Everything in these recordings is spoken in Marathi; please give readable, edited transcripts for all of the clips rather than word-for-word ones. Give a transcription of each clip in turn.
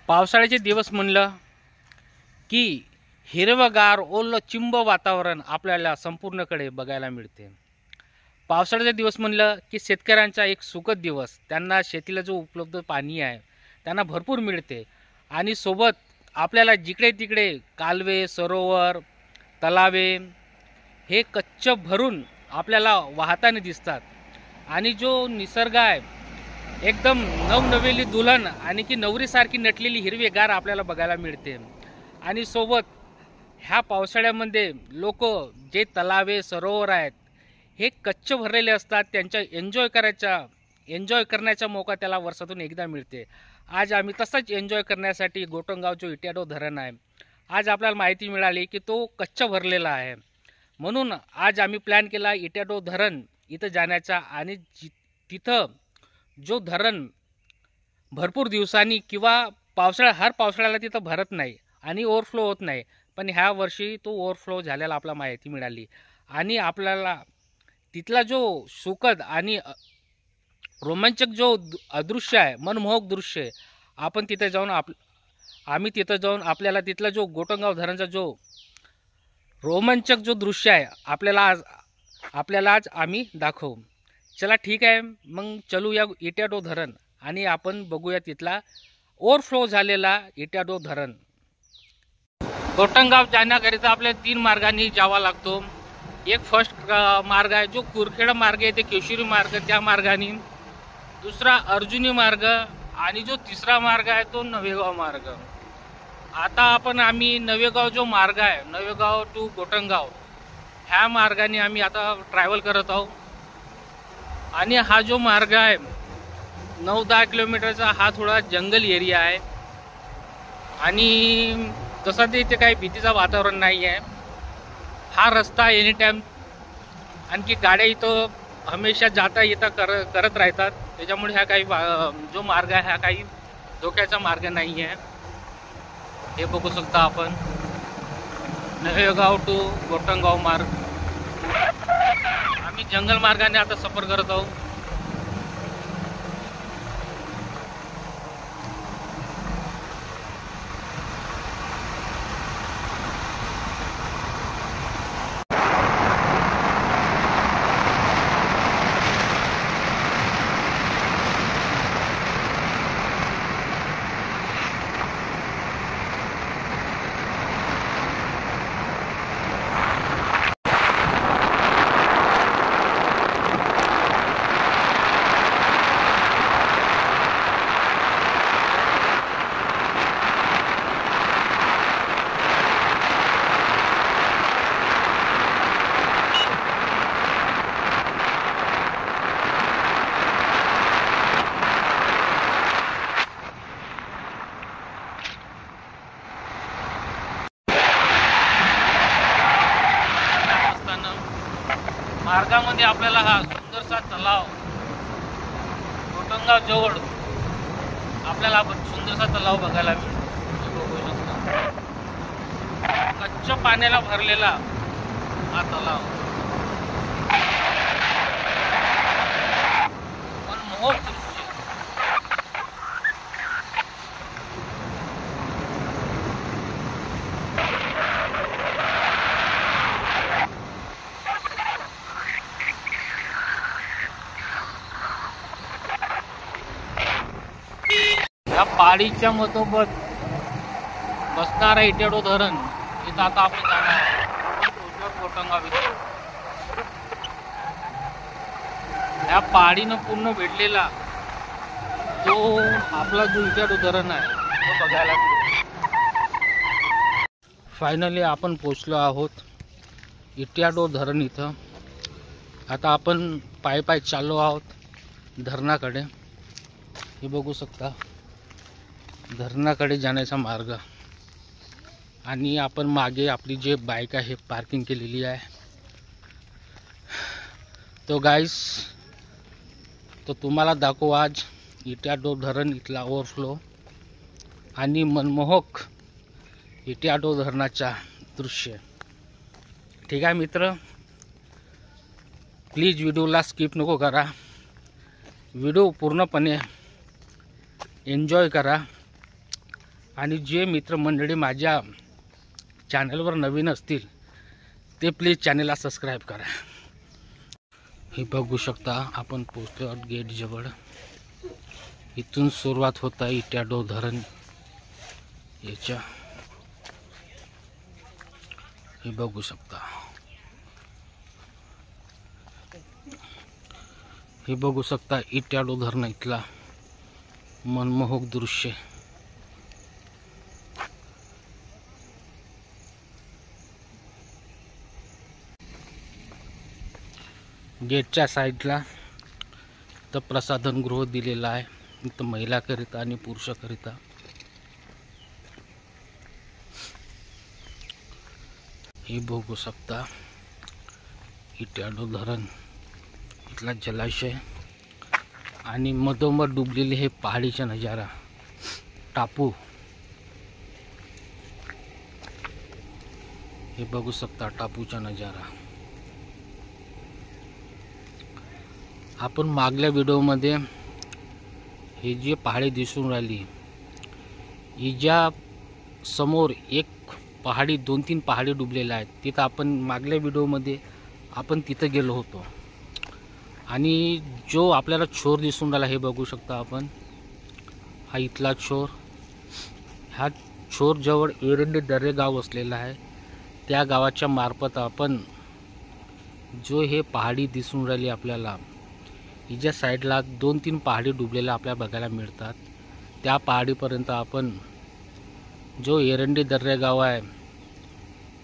पावसाळ्याचे दिवस म्हणलं की हिरवगार ओलं चिंब वातावरण आपल्याला संपूर्णकडे बघायला मिळते। पावसाळ्याचे दिवस म्हणलं की शेतकऱ्यांचा एक सुखद दिवस, त्यांना शेतीला जो उपलब्ध पाणी आहे त्यांना भरपूर मिळते आणि सोबत आपल्याला जिकडे तिकडे कालवे, सरोवर, तलावे हे कच्च भरून आपल्याला वाहताना दिसतात आणि जो निसर्ग आहे एकदम नवनवेली दुल्हन आणि की नवरीसारखी नटलेली हिरवीगार आपल्याला बघायला मिळते। आणि सोबत ह्या पावसाळ्यामध्ये लोक जे तलावे, सरोवर आहेत हे कच्च भरलेले असतात, त्यांचा एन्जॉय करण्याचा मौका त्याला वर्षातून एकदा मिळते। आज आम्ही तसंच एन्जॉय करण्यासाठी गोटंगाव जो इट्याडो धरण आहे, आज आपल्याला माहिती मिळाली की तो कच्च भरलेला आहे, म्हणून आज आम्ही प्लॅन केला इट्याडो धरण इथं जाण्याचा। आणि तिथं जो धरण भरपूर दिवसांनी किंवा हर पावसाळ्याला तिथं भरत नाही आणि ओव्हरफ्लो होत नाही, पण ह्या वर्षी तो ओव्हरफ्लो झालेला आपल्याला माहिती मिळाली। आणि आपल्याला तिथला जो सुखद आणि रोमांचक जो अदृश्य आहे, मनमोहक दृश्य आहे, आपण तिथे जाऊन आम्ही तिथं जाऊन आपल्याला तिथला जो गोटंगाव धरणचा जो रोमांचक जो दृश्य आहे आपल्याला आज आम्ही दाखवू। चला ठीक आहे, मग चलू या इट्याडो धरण आणि आपण बघूया तिथला ओव्हरफ्लो झालेला इट्याडो धरण। गोटंगाव जाण्याकरिता आपल्याला 3 मार्गांनी जावा लागतो। एक फर्स्ट मार्ग आहे जो कुरखेडा मार्ग आहे, ते केशरी मार्ग त्या मार्गाने, दुसरा अर्जुनी मार्ग आणि जो तिसरा मार्ग आहे तो नवेगाव मार्ग। आता आम्ही नवेगाव जो मार्ग आहे, नवेगाव टू गोटंगाव ह्या मार्गाने आम्ही आता ट्रॅव्हल करत आहोत। आणि हा जो मार्ग आहे 9-10 किलोमीटरचा, हा थोडा जंगल एरिया आहे आणि तसं ते इथे काही भीतीचं वातावरण नाही आहे। हा रस्ता एनी टाइम आणखी गाड्या इथं हमेशा जाता येता करत राहतात, त्याच्यामुळे हा काही जो मार्ग आहे हा काही धोक्याचा मार्ग नाही आहे। हे बघू शकता आपण नवेगाव टू गोटंगाव मार्ग। आम्ही जंगल मार्गाने आता सफर करत आहोत। मार्गामध्ये आपल्याला हा सुंदरसा तलाव गोटंगाव जवळ आपल्याला सुंदरसा तलाव बघायला मिळतो। कच्च्या पाण्याला भरलेला हा तलाव मनमोहक दृश्य। या पाडीच्या मधोमध बसणारा इट्याडो धरण इथं आता आपण जाणार आहे गोटंगाव इथे। या पाडीनं पूर्ण भेटलेला जो आपला जो इट्याडो धरण आहे तो बघायला मिळतो। फायनली आपण पोचलो आहोत इट्याडो धरण इथं। आता आपण पायी चाललो आहोत धरणाकडे। हे बघू शकता धरणाकडे जाण्याचा मार्ग आणि आपण मागे आपली जे बाईक आहे पार्किंग केलेली आहे। तो गाईस तो तुम्हाला दाखवू आज इट्याडो धरण इथला ओव्हरफ्लो आणि मनमोहक इट्याडो धरणाचा दृश्य। ठीक आहे मित्र, प्लीज व्हिडिओला स्किप नको करा, व्हिडिओ पूर्णपणे एन्जॉय करा। आणि जे मित्रमंडळी माझ्या चॅनलवर नवीन असतील ते प्लीज चॅनलला सबस्क्राईब करा। हे बघू शकता आपण पोहोचलो आहोत गेट जवळ। इथून सुरुवात होता इट्याडो धरण याच्या। हे बघू शकता, हे बघू शकता इट्याडो धरण इथला मनमोहक दृश्य। गेटच्या साईडला तर प्रसाधन गृह दिलेला आहे, इथं महिलाकरिता आणि पुरुषाकरिता। हे बघू शकता इट्याडो धरण इथला जलाशय आणि मधोमध डुबलेले हे पहाडीचा नजारा, टापू। हे बघू शकता टापूचा नजारा। आपण मागल्या व्हिडिओमध्ये हे जे पहाडी दिसून राहिली, हिच्या समोर एक पहाडी 2-3 पहाडी डुबलेल्या आहेत। तिथं आपण मागल्या व्हिडिओमध्ये आपण तिथं गेलो होतो आणि जो आपल्याला छोर दिसून राहिला हे बघू शकता आपण, हा इथला छोर। ह्या छोर जवळ एरंडी दर्रे गाव असलेला आहे। त्या गावाच्या मार्फत आपण जो हे पहाडी दिसून राहिली आपल्याला, हिच्या साईडला 2-3 पहाडी डुबलेल्या आपल्याला बघायला मिळतात। त्या पहाडीपर्यंत आपण जो एरंडी दर्रे गाव आहे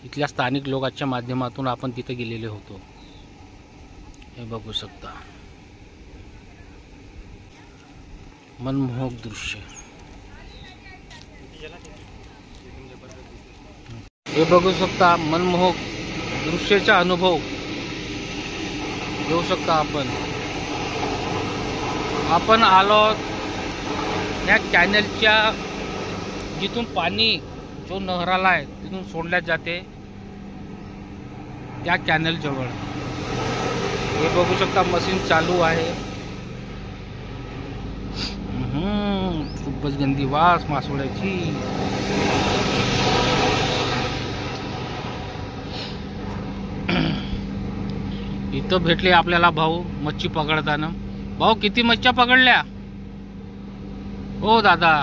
इथल्या स्थानिक लोकांच्या माध्यमातून आपण तिथे गेलेले होतो। हे बघू शकता मनमोहक दृश्य। हे बघू शकता मनमोहक दृश्याचा अनुभव घेऊ शकता आपण आलो या कॅनलच्या जिथून पाणी जो नहराला आहे तिथून सोडण्यात जाते त्या कॅनल जवळ। हे बघू शकता मशीन चालू आहे। खूपच गंदी वास मासोळ्याची। इथं भेटले आपल्याला भाऊ मच्छी पकडताना। भाऊ किती मच्छ्या पकडल्या? ओ दादा,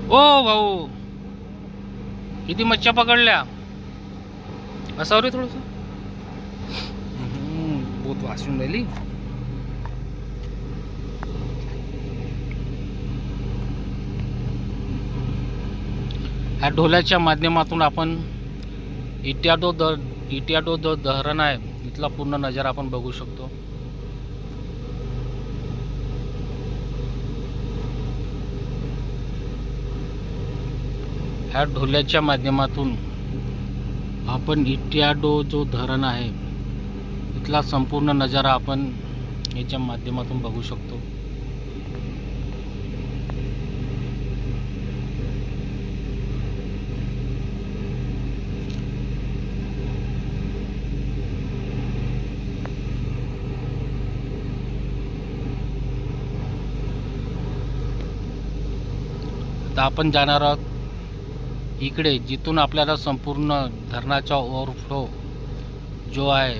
ओ भाऊ किती मच्छ्या पकडल्या? असं रे थोडस बहुत वासून राहिली। ह्या ढोल्याच्या माध्यमातून आपण इट्याडो धरण आहे इथला पूर्ण नजारा आपण बघू शकतो। ह्या ढोल्याच्या माध्यमातून आपण इट्याडो जो धरण आहे इथला संपूर्ण नजारा आपण याच्या माध्यमातून बघू शकतो। आता आपण जाणार आहोत इकडे जिथून आपल्याला संपूर्ण धरणाचा ओव्हरफ्लो जो आहे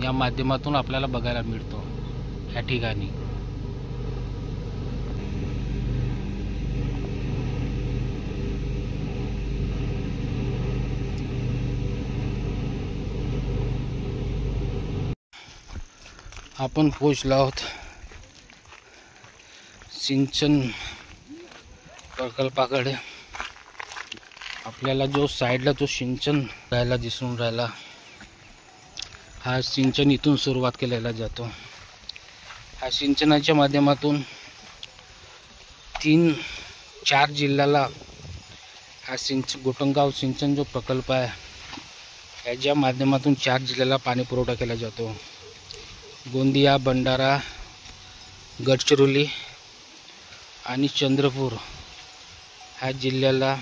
या माध्यमातून आपल्याला बघायला मिळतो। या ठिकाणी आपण पोहोचलो आहोत सिंचन प्रकल्पाकडे। आपल्याला जो साईडला जो सिंचन राहायला दिसून राहिला, हा सिंचन इथून सुरुवात केलेला जातो। हा सिंचनाच्या माध्यमातून 3-4 जिल्ह्याला हा गोटंगाव सिंचन जो प्रकल्प आहे याच्या माध्यमातून 4 जिल्ह्याला पाणी पुरवठा केला जातो। गोंदिया, भंडारा, गडचिरोली आणि चंद्रपूर ह्या जिल्ह्याला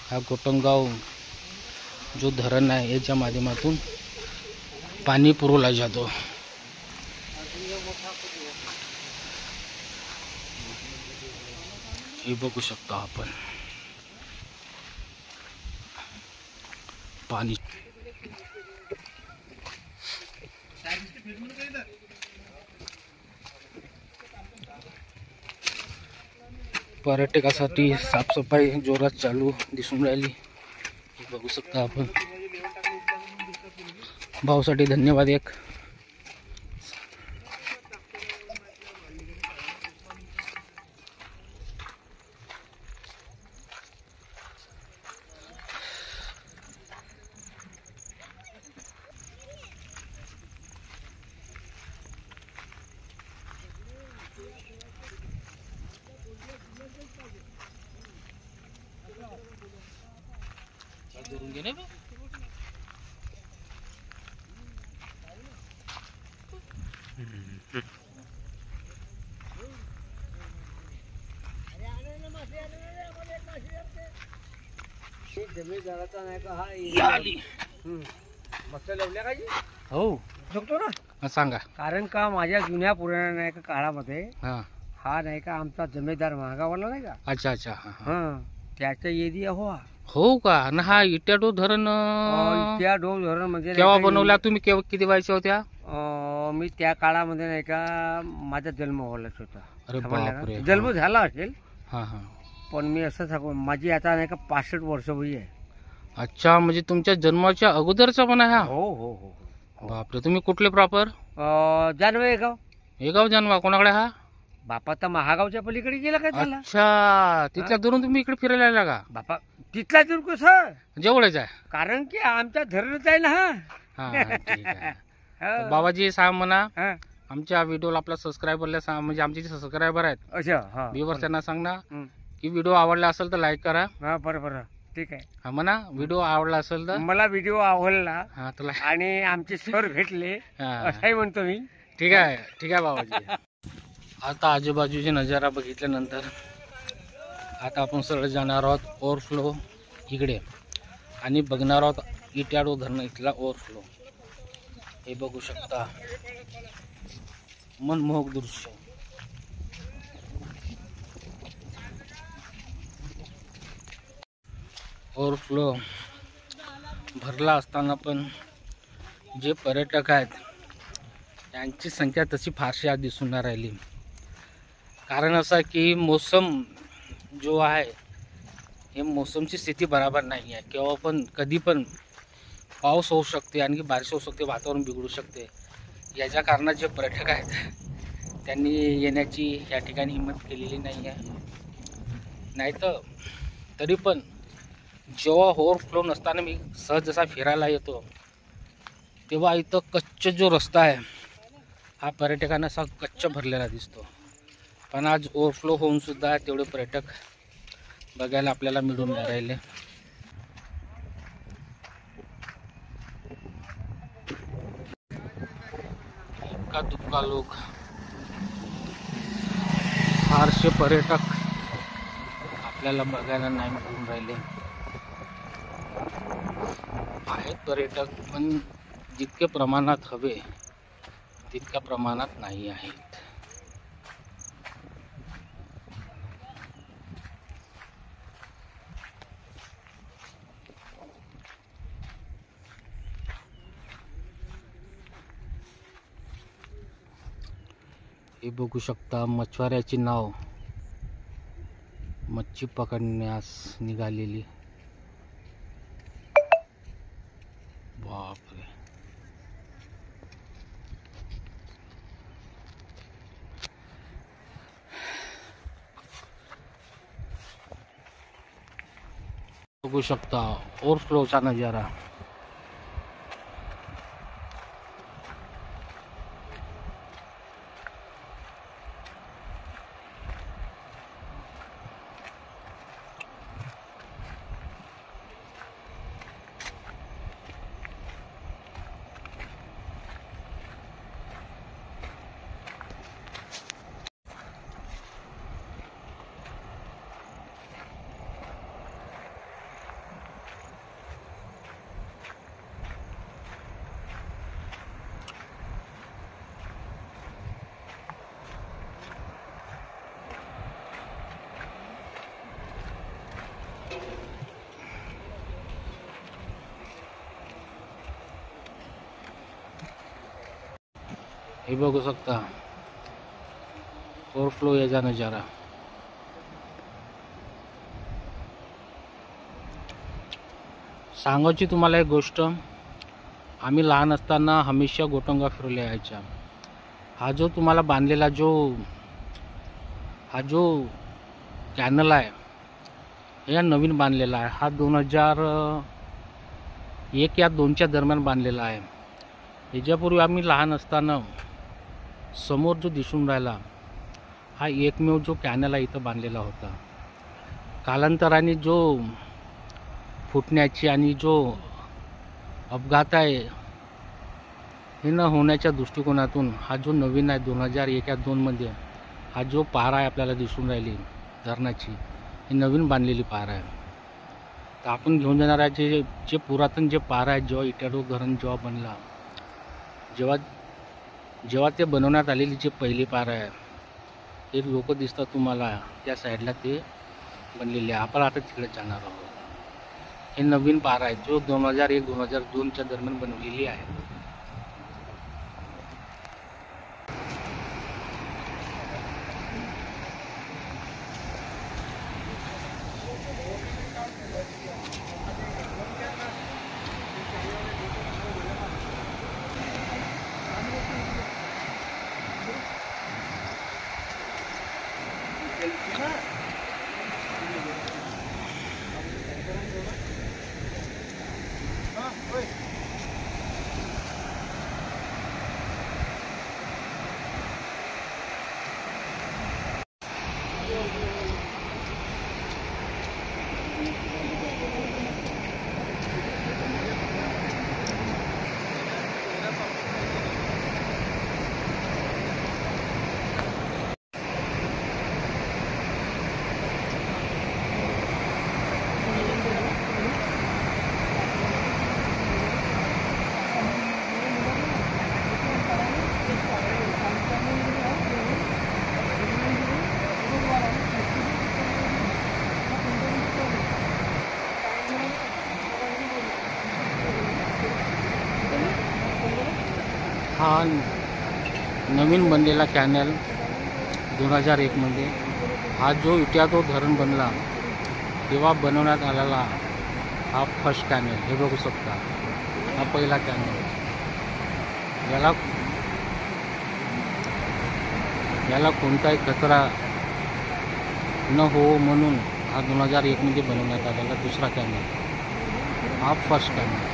हा गोटंगाव जो धरण आहे याच्या माध्यमातून पाणी पुरवला जातो। हे बघू शकतो आपण पाणी. पर्यटकासाठी साफसफाई जोरात चालू दिसून राहिली. हे बघू शकता आपण. भाऊसाठी धन्यवाद. एक हो शकतो ना सांगा. कारण का माझ्या जुन्या पुराण्या नाही का काळामध्ये हा हा नाही का आमचा जमेदार महागावाला नाही का अच्छा अच्छा. हा हा त्याच्या एरिया हो का. ना हा इट्याडो धरण त्या डोल धरण म्हणजे केव्हा बनवला तुम्ही? केव्हा किती वयाच्या होत्या? मी त्या काळामध्ये नाही का माझा जन्म व्हायलाच होता. अरे समजलं बापरे. का? जन्म झाला असेल हा हा. पण मी असं सांगू माझी आता नाही का 65 वर्ष वय आहे. अच्छा म्हणजे तुमच्या जन्माच्या अगोदरचा पण आहे हा? हो हो हो. बापरे. तुम्ही कुठले प्रॉपर? जानवे गाव. हे गाव जानवा. कोणाकडे हा? बापा तर महागावच्या पलीकडे गेला काय झाला? अच्छा तिथल्या दुरून तुम्ही इकडे फिरायला आला का? बापा तिथला दूर कसं जवळच आहे. कारण की आमच्या धरणच आहे ना हा. हा ठीक आहे. तर बाबाजी सांग म्हणा हा. आमच्या व्हिडिओला आपला सबस्क्रायबरला सांग, म्हणजे आमचे जे सबस्क्रायबर आहेत अच्छा हा व्ह्यूअर्स त्यांना सांग ना हं. की व्हिडिओ आवडला असेल तर लाईक करा. हा बरं बरं ठीक आहे. हा म्हणा व्हिडिओ आवडला असेल तर. मला व्हिडिओ आवडला हा तुला. आणि आमचे सर भेटले हा असंही म्हणतो मी. ठीक आहे ठीक आहे बाबाजी. आता आजूबाजूचे नजारा बघितल्यानंतर आता आपण सरळ जाणार आहोत ओव्हरफ्लो इकडे आणि बघणार आहोत इट्याडो धरण इथला ओव्हरफ्लो. हे बघू शकता मनमोहक दृश्य. ओव्हरफ्लो भरला असताना पण जे पर्यटक आहेत त्यांची संख्या तशी फारशी आज दिसून नाही राहिली. कारण असं की मोसम जो आहे हे मोसमची स्थिती बरोबर नाही आहे. केव्हा पण कधी पण पाऊस होऊ शकते, आणखी बारिश होऊ शकते, वातावरण बिघडू शकते. याच्या कारणात जे पर्यटक आहेत त्यांनी येण्याची या ठिकाणी हिंमत केलेली नाही आहे. नाहीतर तरी पण जेव्हा ओव्हरफ्लो नसताना मी सहज जसा फिरायला येतो तेव्हा इथं कच्चा जो रस्ता आहे हा पर्यटकांना असा कच्चा भरलेला दिसतो. पण आज ओव्हरफ्लो होऊन सुद्धा तेवढे पर्यटक बघायला आपल्याला मिळून नाही राहिले. इतका दुःखा लोक, फारसे पर्यटक आपल्याला बघायला नाही मिळून राहिले. आहेत पर्यटक पण जितके प्रमाणात हवे तितक्या प्रमाणात नाही आहेत. हे बघू शकता मच्छवाऱ्याची नाव मच्छी पकडण्यास निघालेली. बापरे. बघू शकता ओव्हरफ्लोचा नजारा. हे बघू शकता ओव्हरफ्लो याचा नजारा. सांगायची तुम्हाला एक गोष्ट, आम्ही लहान असताना हमेशा गोटंगा फिरवला यायचा. हा जो तुम्हाला बांधलेला हा जो कॅनल आहे हे नवीन बांधलेला आहे. हा 2001 या 2च्या दरम्यान बांधलेला आहे. याच्यापूर्वी आम्ही लहान असताना समोर जो दिसून राहिला हा एकमेव जो कॅनल आहे इथं बांधलेला होता. कालांतराने जो फुटण्याची आणि जो अपघात आहे हे न होण्याच्या दृष्टिकोनातून हा जो नवीन आहे 2001 या 2मध्ये हा जो पारा आहे आपल्याला दिसून राहिली धरणाची, ही नवीन बांधलेली पारा आहे. तर आपण घेऊन जाणार आहे जे पुरातन जे पारा आहे, जेव्हा इटाडो धरण जेव्हा बनला, जेव्हा ते बनवण्यात आलेली जे पहिली पारा आहे हे लोक दिसतात तुम्हाला त्या साईडला ते बनलेले आहे. आपण आता तिकडे जाणार आहोत. हे नवीन पारा आहे जो 2001-2002च्या दरम्यान बनवलेली आहे. हा नवीन बनलेला कॅनल 2001मध्ये, हा जो इटाडो धरण बनला तेव्हा बनवण्यात आलेला हा फर्स्ट कॅनल. हे बघू शकता हा पहिला कॅनल. याला कोणताही कचरा न हो म्हणून हा 2001मध्ये बनवण्यात आलेला दुसरा कॅनल, हा फर्स्ट कॅनल.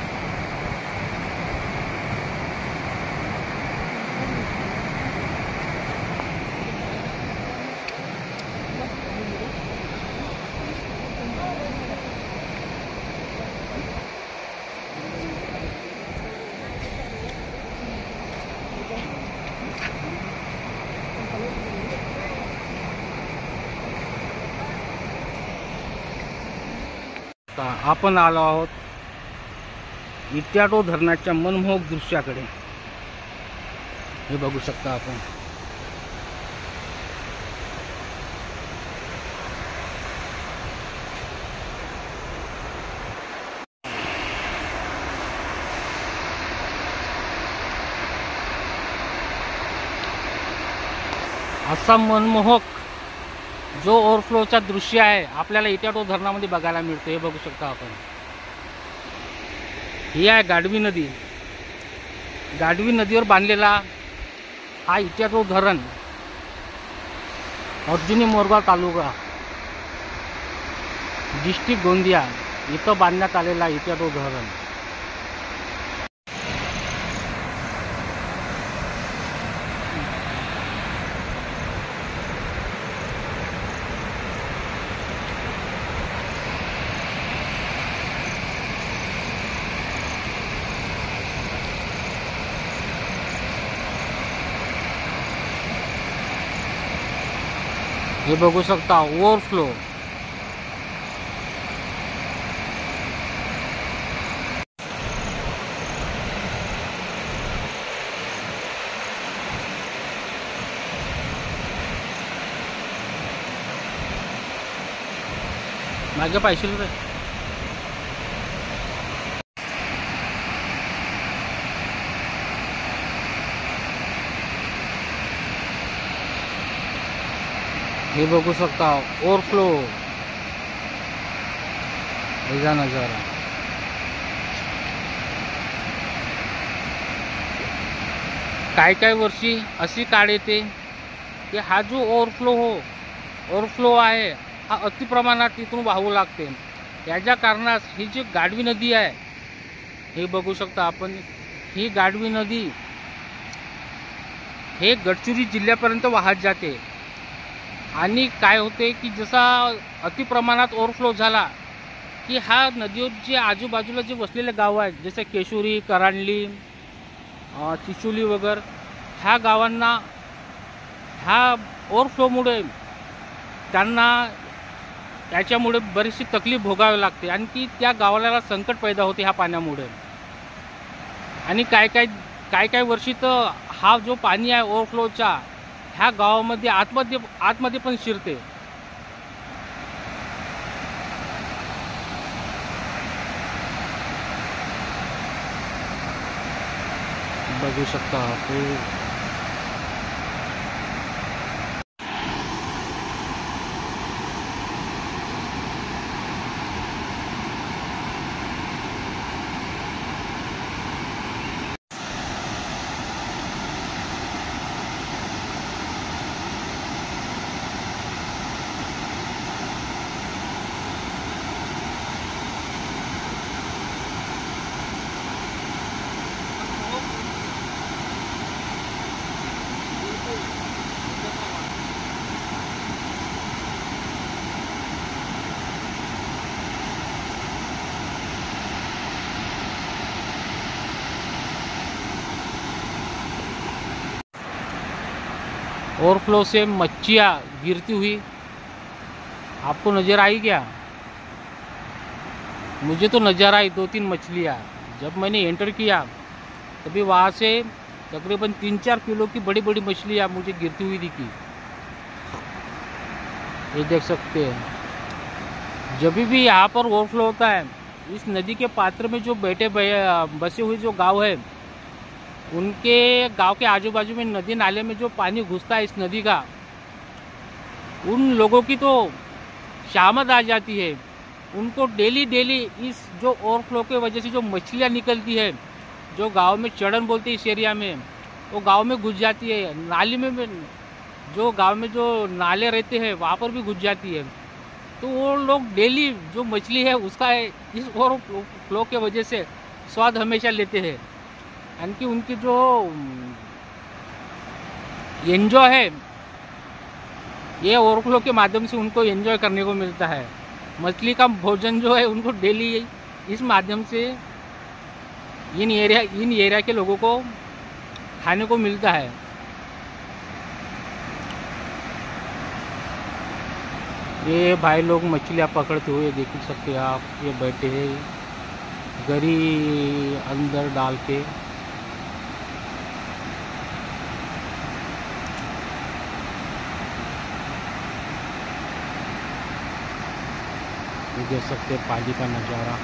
आपण आलो आहोत इटाडो धरणाच्या मनमोहक दृश्याकडे. हे बघू शकता आपण. असा मनमोहक जो ओव्हरफ्लोचा दृश्य आहे आपल्याला इटाडो धरणामध्ये बघायला मिळतो. हे बघू शकता आपण. ही आहे गाढवी नदी. गाढवी नदीवर बांधलेला हा इटाडो धरण अर्जुनी मोरगाव तालुका डिस्ट्रिक्ट गोंदिया इथं बांधण्यात आलेला इटाडो धरण. हे बघू शकता ओव्हरफ्लो. मागे पाहिजे रे. हे बघू शकता ओव्हरफ्लो याचा नजारा. काय काय वर्षी अशी काळ येते की हा जो ओव्हरफ्लो आहे हा अतिप्रमाणात इथून वाहू लागते. याच्या कारणास ही जी गाढवी नदी आहे हे बघू शकता आपण. ही गाढवी नदी हे गडचिरोली जिल्ह्यापर्यंत वाहत जाते. आणि काय होते की जसा अतिप्रमाणात ओव्हरफ्लो झाला की हा नदीवर जे आजूबाजूला जे वसलेले गाव आहेत जसे केशोरी, करांडली, चिचोली वगैरे ह्या गावांना ह्या ओव्हरफ्लोमुळे त्यांना त्याच्यामुळे बरीचशी तकलीफ भोगावी लागते. आणखी त्या गावाला संकट पैदा होते ह्या पाण्यामुळे. आणि काय काय वर्षी तर हा जो पाणी आहे ओव्हरफ्लोचा ह्या गावामध्ये आतमध्ये पण शिरते. बघू शकता आपण. ओवरफ्लो से मच्छियाँ गिरती हुई आपको नज़र आई क्या? मुझे तो नज़र आई 2-3 मछलियाँ. जब मैंने एंटर किया तभी वहाँ से तकरीबन 3-4 किलो की बड़ी बड़ी मछलियाँ मुझे गिरती हुई दिखी. ये देख सकते हैं. जब भी यहाँ पर ओवरफ्लो होता है इस नदी के पात्र में जो बसे हुए जो गांव है उनके गांव के आजू बाजू में नदी नाले में जो पानी घुसता है इस नदी का, उन लोगों की तो शामत आ जाती है. उनको डेली इस जो ओवरफ्लो के वजह से जो मछलियाँ निकलती है, जो गांव में चढ़न बोलते हैं इस एरिया में, वो गांव में घुस जाती है. नाली में जो गांव में जो नाले रहते हैं वहाँ पर भी घुस जाती है. तो वो लोग डेली जो मछली है उसका इस ओवरफ्लो के वजह से स्वाद हमेशा लेते हैं. यानी उनकी जो एंजॉय है ये ओवरफ्लो के माध्यम से उनको एंजॉय करने को मिलता है. मछली का भोजन जो है उनको डेली इस माध्यम से इन एरिया के लोगों को खाने को मिलता है. ये भाई लोग मछलियाँ पकड़ते हुए देख सकते हैं आप. ये बैठे हैं गरी अंदर डाल के. ये देख सकते हैं पानी का नज़ारा.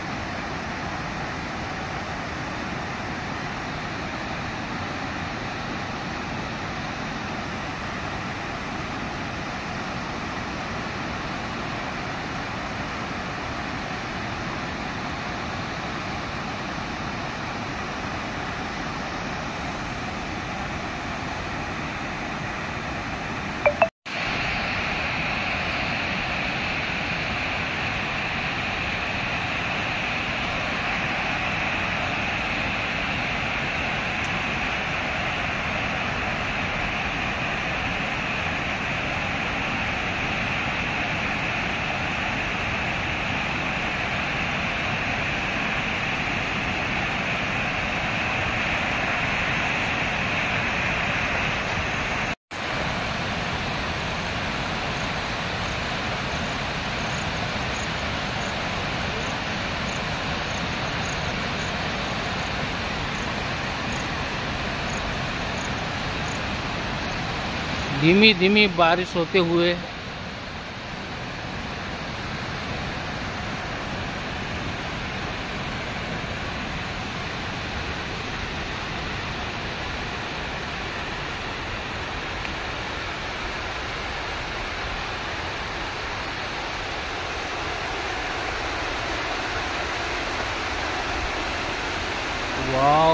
धीमी धीमी बारिश होते हुए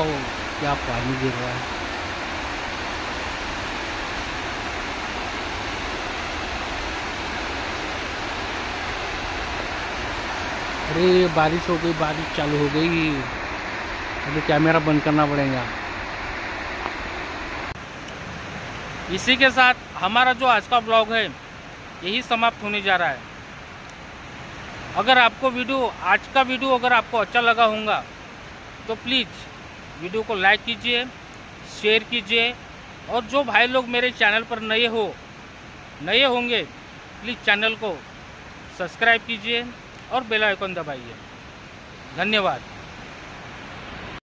वाओ, क्या पानी गिर रहा है। अरे बारिश हो गई, बारिश चालू हो गई। अभी कैमरा बंद करना पड़ेगा। इसी के साथ हमारा जो आज का ब्लॉग है यही समाप्त होने जा रहा है। अगर आपको आज का वीडियो अगर आपको अच्छा लगा होगा तो प्लीज़ वीडियो को लाइक कीजिए, शेयर कीजिए, और जो भाई लोग मेरे चैनल पर नए होंगे प्लीज़ चैनल को सब्सक्राइब कीजिए और बेल आइकन दबाइए। धन्यवाद।